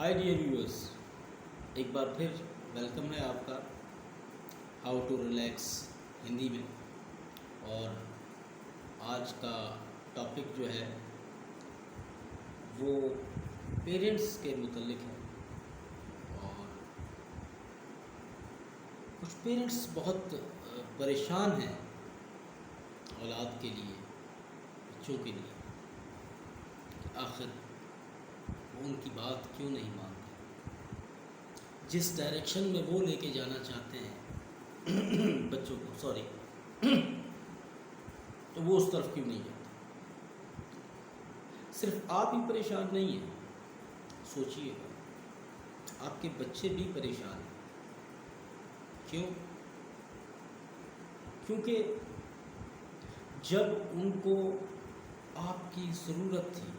High dear viewers, ایک بار پھر welcome ہے آپ کا ہاؤ ٹو ریلیکس ہندی میں۔ اور آج کا ٹاپک جو ہے وہ پیرنٹس کے متعلق ہے۔ اور کچھ پیرنٹس بہت پریشان ہیں اولاد کے لیے، بچوں کے لیے، کہ آخر وہ ان کی بات کیوں نہیں مانتے، جس ڈائریکشن میں وہ لے کے جانا چاہتے ہیں بچوں کو، تو وہ اس طرف کیوں نہیں جاتے۔ صرف آپ ہی پریشان نہیں ہیں، سوچئے گا آپ کے بچے بھی پریشان ہیں۔ کیوں؟ کیونکہ جب ان کو آپ کی ضرورت تھی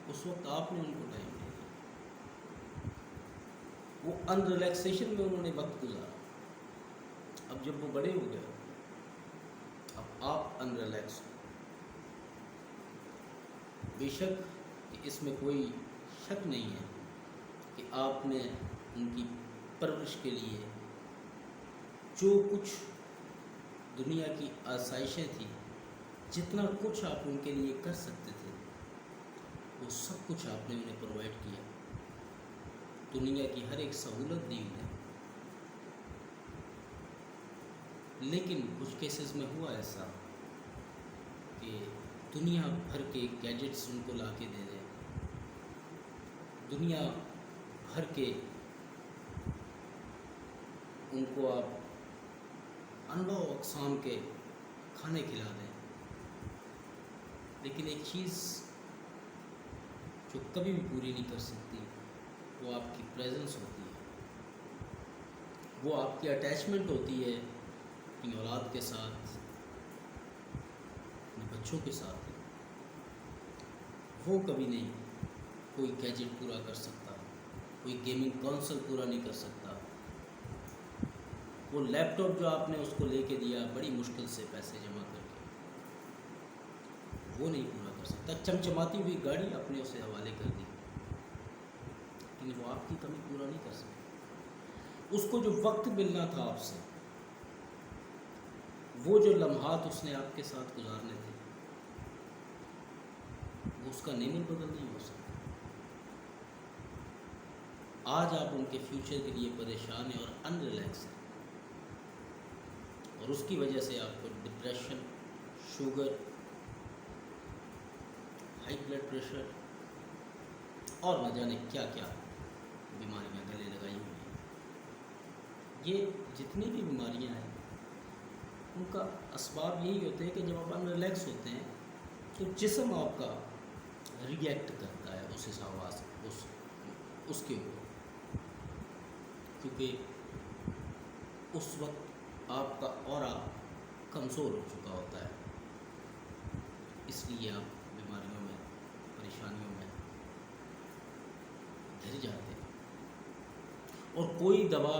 اس وقت آپ نے ان کو ٹائم نہیں دیا، وہ ان ریلیکسیشن میں انہوں نے وقت گزارا۔ اب جب وہ بڑے ہو گئے، اب آپ ان ریلیکس ہو۔ بے شک کہ اس میں کوئی شک نہیں ہے کہ آپ نے ان کی پرورش کے لیے جو کچھ دنیا کی آسائشیں تھیں، جتنا کچھ آپ ان کے لیے کر سکتے تھے، وہ سب کچھ آپ نے انہیں پرووائڈ کیا۔ دنیا کی ہر ایک سہولت دی انہیں۔ لیکن کچھ کیسز میں ہوا ایسا کہ دنیا بھر کے گیجٹس ان کو لا کے دے دیں، دنیا بھر کے ان کو آپ انواع و اقسام کے کھانے کھلا دیں، لیکن ایک چیز جو کبھی بھی پوری نہیں کر سکتی وہ آپ کی پریزنس ہوتی ہے، وہ آپ کی اٹیچمنٹ ہوتی ہے اپنی اولاد کے ساتھ، اپنے بچوں کے ساتھ۔ وہ کبھی نہیں کوئی گیجٹ پورا کر سکتا، کوئی گیمنگ کنسول پورا نہیں کر سکتا، وہ لیپ ٹاپ جو آپ نے اس کو لے کے دیا بڑی مشکل سے پیسے جمع کر کے، وہ نہیں پورا کر سکتا۔ چمچماتی ہوئی گاڑی آپ نے اسے حوالے کر دی، لیکن وہ آپ کی کمی پورا نہیں کر سکتا۔ اس کو جو وقت ملنا تھا آپ سے، وہ جو لمحات اس نے آپ کے ساتھ گزارنے تھے، وہ اس کا نیم بدل نہیں ہو سکتا۔ آج آپ ان کے فیوچر کے لیے پریشان ہیں اور ان ریلیکس ہیں، اور اس کی وجہ سے آپ کو depression, sugar, high blood pressure اور نہ جانے کیا کیا بیماریاں گلے لگائی ہوئی ہیں۔ یہ جتنی بھی بیماریاں ہیں ان کا اسباب یہی ہوتے ہیں کہ جب آپ ان ریلیکس ہوتے ہیں تو جسم آپ کا ری ایکٹ کرتا ہے اس حساب سے اس کے اوپر، کیونکہ اس وقت آپ کا اورا کمزور ہو چکا ہوتا ہے، اس لیے آپ بیماریوں میں، پریشانیوں میں گھر جاتے ہیں۔ اور کوئی دوا،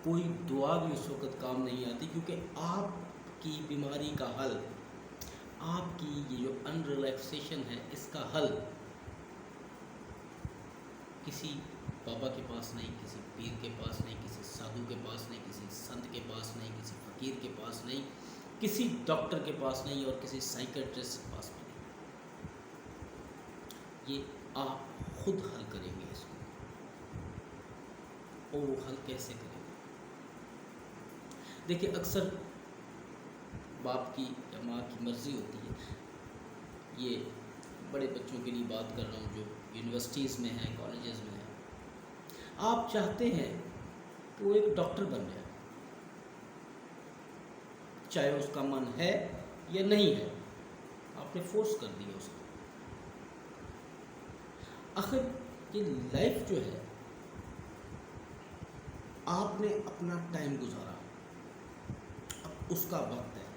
کوئی دعا بھی اس وقت کام نہیں آتی، کیونکہ آپ کی بیماری کا حل، آپ کی یہ جو ان ریلیکسیشن ہے، اس کا حل کسی بابا کے پاس نہیں، کسی پیر کے پاس نہیں، کسی سادھو کے پاس نہیں، کسی سنت کے پاس نہیں، کسی فقیر کے پاس نہیں، کسی ڈاکٹر کے پاس نہیں، اور کسی سائیکیٹرسٹ کے پاس بھی نہیں۔ یہ آپ خود حل کریں گے اس کو، اور وہ حل کیسے کریں گے؟ دیکھیں، اکثر باپ کی یا ماں کی مرضی ہوتی ہے، یہ بڑے بچوں کے لیے بات کر رہا ہوں جو یونیورسٹیز میں ہیں، کالجز میں ہیں، آپ چاہتے ہیں کہ وہ ایک ڈاکٹر بن جائے، چاہے اس کا من ہے یا نہیں ہے، آپ نے فورس کر دیا اس کو۔ آخر یہ لائف جو ہے، آپ نے اپنا ٹائم گزارا، اب اس کا وقت ہے،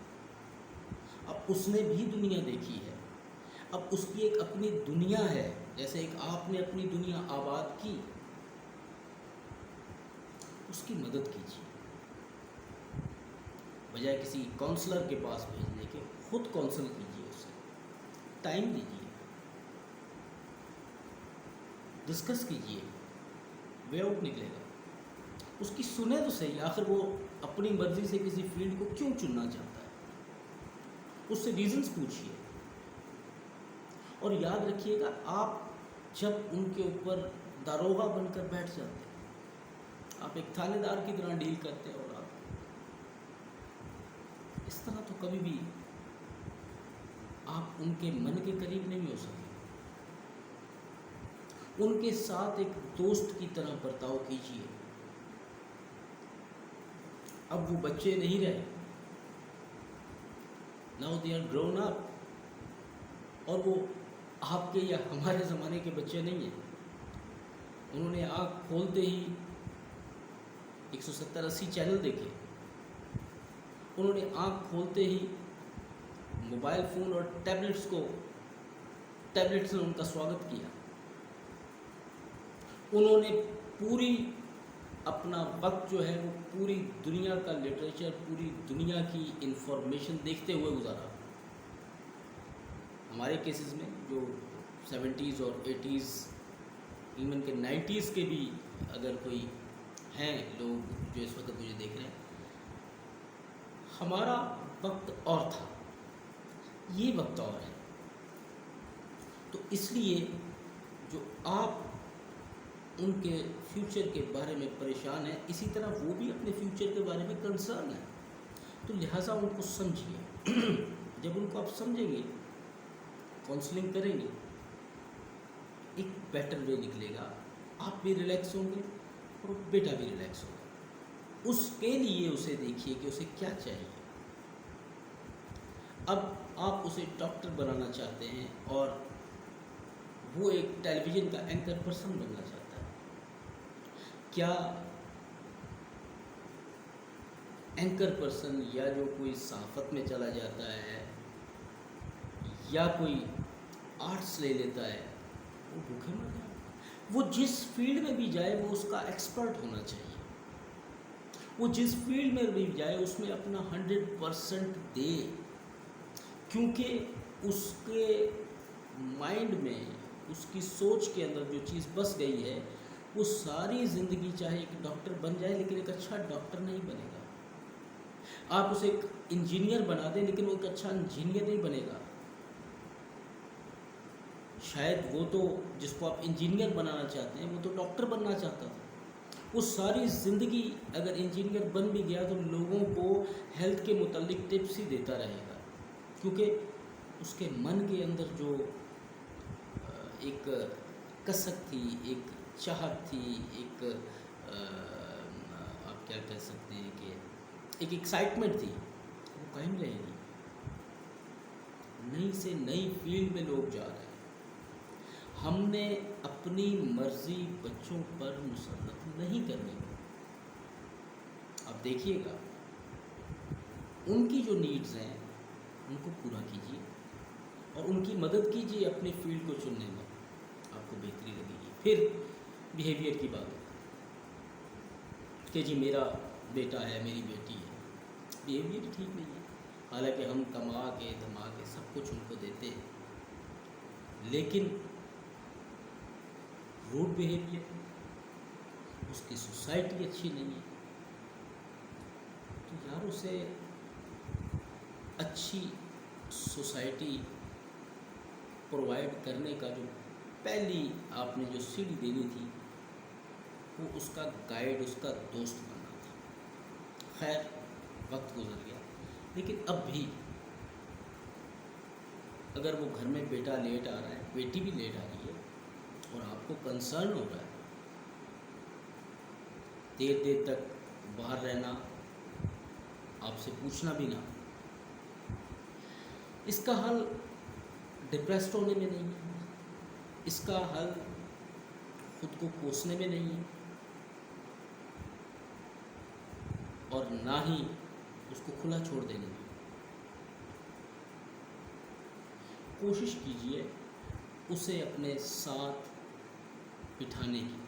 اب اس نے بھی دنیا دیکھی ہے، اب اس کی ایک اپنی دنیا ہے، جیسے ایک آپ نے اپنی دنیا آباد کی، اس کی مدد کیجیے، بجائے کسی کاؤنسلر کے پاس بھیجنے کے خود کاؤنسل کیجیے، اسے ٹائم دیجیے، ڈسکس کیجئے، وے آؤٹ نکلے گا. اس کی سنیں تو صحیح، آخر وہ اپنی مرضی سے کسی فیلڈ کو کیوں چننا چاہتا ہے، اس سے ریزنز پوچھیے. اور یاد رکھیے گا، آپ جب ان کے اوپر داروغہ بن کر بیٹھ جاتے ہیں، آپ ایک تھانے دار کی طرح ڈیل کرتے ہیں، اور آپ اس طرح تو کبھی بھی آپ ان کے من کے قریب نہیں ہو سکتے. ان کے ساتھ ایک دوست کی طرح برتاؤ کیجیے. اب وہ بچے نہیں رہے، now they are grown up, اور وہ آپ کے یا ہمارے زمانے کے بچے نہیں ہیں. انہوں نے آنکھ کھولتے ہی 170-80 چینل دیکھے، انہوں نے آنکھ کھولتے ہی موبائل فون اور ٹیبلٹس نے ان کا سواگت کیا. انہوں نے پوری اپنا وقت جو ہے وہ پوری دنیا کا لٹریچر، پوری دنیا کی انفارمیشن دیکھتے ہوئے گزارا. ہمارے کیسز میں جو 70s اور 80s، ایون کہ 90s کے بھی اگر کوئی ہیں لوگ جو اس وقت مجھے دیکھ رہے ہیں، ہمارا وقت اور تھا، یہ وقت اور ہے. تو اس لیے جو آپ ان کے فیوچر کے بارے میں پریشان ہیں، اسی طرح وہ بھی اپنے فیوچر کے بارے میں کنسرن ہیں. تو لہٰذا ان کو سمجھیے. جب ان کو آپ سمجھیں گے، کاؤنسلنگ کریں گے، ایک بیٹر وے نکلے گا. آپ بھی ریلیکس ہوں گے اور بیٹا بھی ریلیکس ہوگا. اس کے لیے اسے دیکھیے کہ اسے کیا چاہیے. اب آپ اسے ڈاکٹر بنانا چاہتے ہیں اور وہ ایک ٹیلی ویژن کا اینکر پرسن بننا چاہتا ہے. کیا اینکر پرسن یا جو کوئی صحافت میں چلا جاتا ہے یا کوئی آرٹس لے لیتا ہے، وہ بھوکے مر جائے؟ وہ جس فیلڈ میں بھی جائے وہ اس کا ایکسپرٹ ہونا چاہیے. وہ جس فیلڈ میں بھی جائے اس میں اپنا 100% دے، کیونکہ اس کے مائنڈ میں، اس کی سوچ کے اندر جو چیز بس گئی ہے، وہ ساری زندگی چاہے ایک ڈاکٹر بن جائے لیکن ایک اچھا ڈاکٹر نہیں بنے گا. آپ اسے ایک انجینئر بنا دیں لیکن وہ ایک اچھا انجینئر نہیں بنے گا. شاید وہ تو جس کو آپ انجینئر بنانا چاہتے ہیں وہ تو ڈاکٹر بننا چاہتا تھا. وہ ساری زندگی اگر انجینئر بن بھی گیا تو لوگوں کو ہیلتھ کے متعلق ٹپس ہی دیتا رہے گا، کیونکہ اس کے من کے اندر جو ایک کسک تھی، ایک چاہت تھی، ایک آپ کیا کہہ سکتے ہیں کہ ایک ایکسائٹمنٹ تھی، وہ قائم رہے گی. نئی سے نئی فیلڈ میں لوگ جا رہے ہیں. ہم نے اپنی مرضی بچوں پر مسلط نہیں کرنی. آپ دیکھیے گا، ان کی جو نیڈز ہیں ان کو پورا کیجیے اور ان کی مدد کیجیے اپنی فیلڈ کو چننے میں، آپ کو بہتری لگے گی. پھر بیہیویئر کی بات کہ جی میرا بیٹا ہے، میری بیٹی ہے، بیہیویئر ٹھیک نہیں ہے. حالانکہ ہم کما کے دھما کے سب کچھ ان کو دیتے ہیں، لیکن روڈ بیہیویئر، اس کی سوسائٹی اچھی نہیں ہے. تو یار اسے اچھی سوسائٹی پرووائڈ کرنے کا جو پہلی آپ نے جو سیڑھی دینی تھی، وہ اس کا گائیڈ، اس کا دوست بننا تھا. خیر وقت گزر گیا، لیکن اب بھی اگر وہ گھر میں بیٹا لیٹ آ رہا ہے، بیٹی بھی لیٹ آ رہی ہے اور آپ کو کنسرن ہو رہا ہے، دیر تک باہر رہنا، آپ سے پوچھنا بھی نہ، اس کا حل ڈپریسڈ ہونے میں نہیں ہے، اس کا حل خود کو کوسنے میں نہیں ہے، اور نہ ہی اس کو کھلا چھوڑ دینے میں. کوشش کیجئے اسے اپنے ساتھ بٹھانے کی.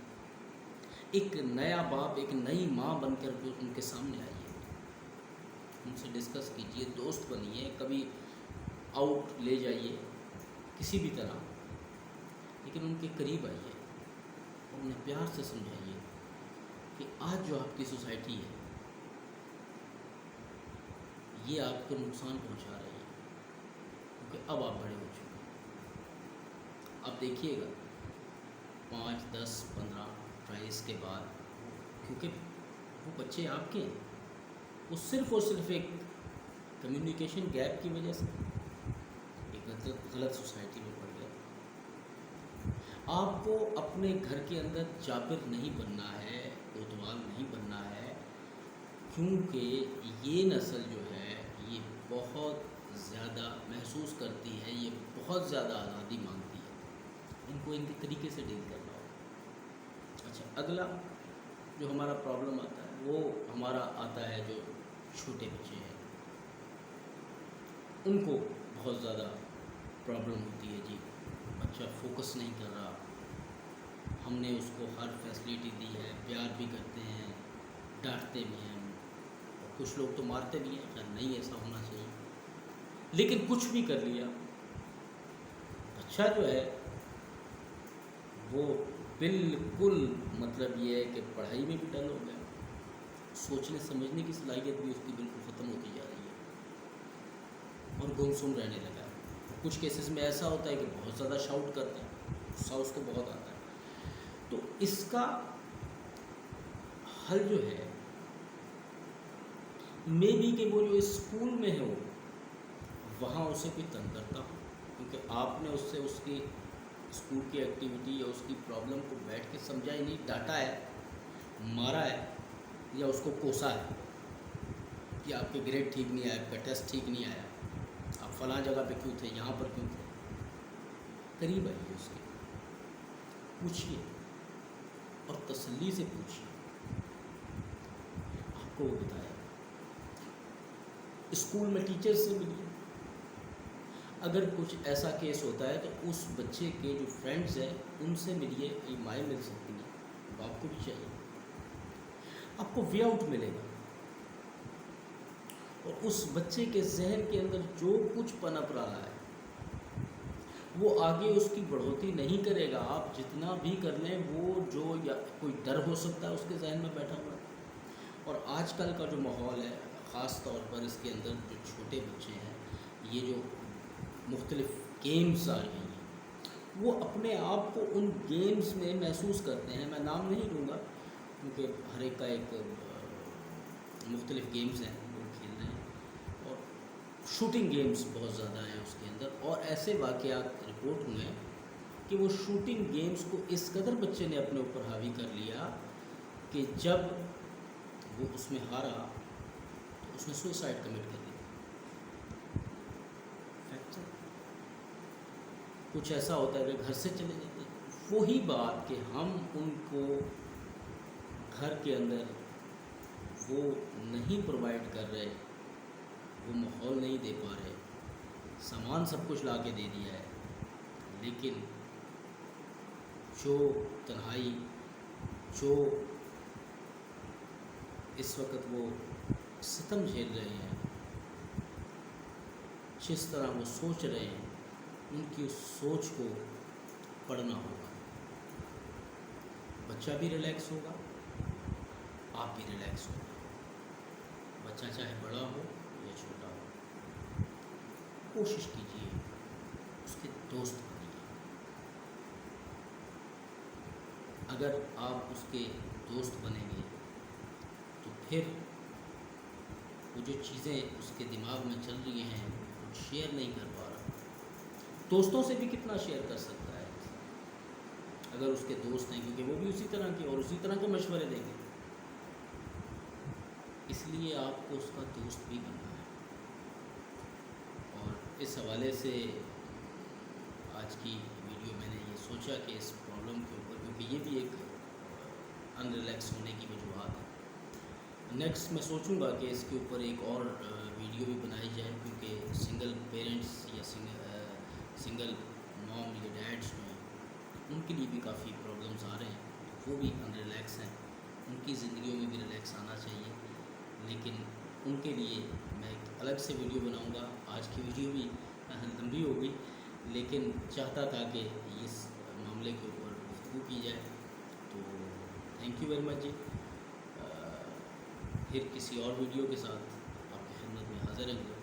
ایک نیا باپ، ایک نئی ماں بن کر جو ان کے سامنے آئیے، ان سے ڈسکس کیجئے، دوست بنیے، کبھی آؤٹ لے جائیے کسی بھی طرح، لیکن ان کے قریب آئیے. اپنے پیار سے سمجھائیے کہ آج جو آپ کی سوسائٹی ہے یہ آپ کو نقصان پہنچا رہی ہے، کیونکہ اب آپ بڑے ہو چکے ہیں۔ اب دیکھیے گا 5 10 15 22 کے بعد، کیونکہ وہ بچے آپ کے ہیں، وہ صرف اور صرف ایک کمیونیکیشن گیپ کی وجہ سے ایک غلط سوسائٹی میں پڑ گئے۔ آپ کو اپنے گھر کے اندر جابر نہیں بننا ہے، کوتوال نہیں بننا ہے، کیونکہ یہ نسل جو ہے یہ بہت زیادہ محسوس کرتی ہے، یہ بہت زیادہ آزادی مانگتی ہے، ان کو ان کے طریقے سے ڈیل کرنا ہوگا۔ اچھا، اگلا جو ہمارا پرابلم آتا ہے وہ ہمارا آتا ہے جو چھوٹے بچے ہیں، ان کو بہت زیادہ پرابلم ہوتی ہے۔ جی بچہ فوکس نہیں کر رہا، ہم نے اس کو ہر فیسلٹی دی ہے، پیار بھی کرتے ہیں، ڈانٹتے بھی ہیں، اور کچھ لوگ تو مارتے بھی ہیں، خیر نہیں ایسا ہونا چاہیے، لیکن کچھ بھی کر لیا بچہ جو ہے وہ بالکل مطلب یہ ہے کہ پڑھائی میں بھی ڈل ہو گیا، سوچنے سمجھنے کی صلاحیت بھی اس کی بالکل ختم ہوتی جا رہی ہے اور گمسم رہنے لگا ہے۔ کچھ کیسز میں ایسا ہوتا ہے کہ بہت زیادہ شاؤٹ کرتا ہے، غصہ اس کو بہت آتا ہے۔ تو اس کا حل جو ہے مے بی کہ وہ جو اسکول میں ہے وہاں اسے کوئی تنگ کرتا ہو، کیونکہ آپ نے اس سے اس کی اسکول کی ایکٹیویٹی یا اس کی پرابلم کو بیٹھ کے سمجھا ہی نہیں، ڈانٹا ہے، مارا ہے، یا اس کو کوسا ہے کہ آپ کے گریڈ ٹھیک نہیں آیا، آپ کا ٹیسٹ ٹھیک نہیں آیا، آپ فلاں جگہ پہ کیوں تھے، یہاں پر کیوں تھے۔ قریب آئیے اس کے، پوچھیے اور تسلی سے پوچھیے، آپ کو وہ بتایا۔ اسکول میں ٹیچر سے ملیے، اگر کچھ ایسا کیس ہوتا ہے تو اس بچے کے جو فرینڈز ہیں ان سے ملیے، یہ مائیں مل سکتی ہیں، باپ کو بھی چاہیے، آپ کو وے آؤٹ ملے گا، اور اس بچے کے ذہن کے اندر جو کچھ پنپ رہا ہے وہ آگے اس کی بڑھوتری نہیں کرے گا، آپ جتنا بھی کر لیں وہ جو یا کوئی ڈر ہو سکتا ہے اس کے ذہن میں بیٹھا ہوا ہے۔ اور آج کل کا جو ماحول ہے خاص طور پر اس کے اندر جو چھوٹے بچے ہیں، یہ جو مختلف گیمز آ گئی ہیں وہ اپنے آپ کو ان گیمز میں محسوس کرتے ہیں، میں نام نہیں لوں گا کیونکہ ہر ایک کا ایک مختلف گیمز ہیں وہ کھیل رہے ہیں، اور شوٹنگ گیمز بہت زیادہ ہیں اس کے اندر، اور ایسے واقعات رپورٹ ہوئے ہیں کہ وہ شوٹنگ گیمز کو اس قدر بچے نے اپنے اوپر حاوی کر لیا کہ جب وہ اس میں ہارا تو اس نے سوسائڈ کمٹ کر لی۔ کچھ ایسا ہوتا ہے کہ گھر سے چلے جاتے ہیں، وہی بات کہ ہم ان کو گھر کے اندر وہ نہیں پرووائڈ کر رہے، وہ ماحول نہیں دے پا رہے، سامان سب کچھ لا کے دے دیا ہے، لیکن جو تنہائی، جو اس وقت وہ ستم جھیل رہے ہیں، جس طرح وہ سوچ رہے ہیں، ان کی اس سوچ کو پڑھنا ہوگا، بچہ بھی ریلیکس ہوگا، آپ بھی ریلیکس ہوگا، بچہ چاہے بڑا ہو یا چھوٹا ہو، کوشش کیجیے اس کے دوست بنیے۔ اگر آپ اس کے دوست بنیں گے تو پھر وہ جو چیزیں اس کے دماغ میں چل رہی ہیں وہ شیئر نہیں کر پا رہا، دوستوں سے بھی کتنا شیئر کر سکتا ہے اگر اس کے دوست ہیں، کیونکہ وہ بھی اسی طرح کے اور اسی طرح کے مشورے دیں گے، اس لیے آپ کو اس کا دوست بھی بننا ہے۔ اور اس حوالے سے آج کی ویڈیو میں نے یہ سوچا کہ اس پرابلم کے اوپر، کیونکہ یہ بھی ایک ان ریلیکس ہونے کی وجوہات ہے، نیکسٹ میں سوچوں گا کہ اس کے اوپر ایک اور ویڈیو بھی بنائی جائے، کیونکہ سنگل پیرنٹس یا سنگل موم یا ڈیڈس جو ہیں ان کے لیے بھی کافی پرابلمس آ رہے ہیں، وہ بھی ان ریلیکس ہیں، ان کی زندگیوں میں بھی ریلیکس آنا چاہیے، لیکن ان کے لیے میں ایک الگ سے ویڈیو بناؤں گا۔ آج کی ویڈیو بھی لمبی ہو گئی، لیکن چاہتا تھا کہ اس معاملے کے اوپر گفتگو کی جائے، تھینک یو ویری مچ جی. پھر کسی اور ویڈیو کے ساتھ آپ کی خدمت میں حاضر ہیں.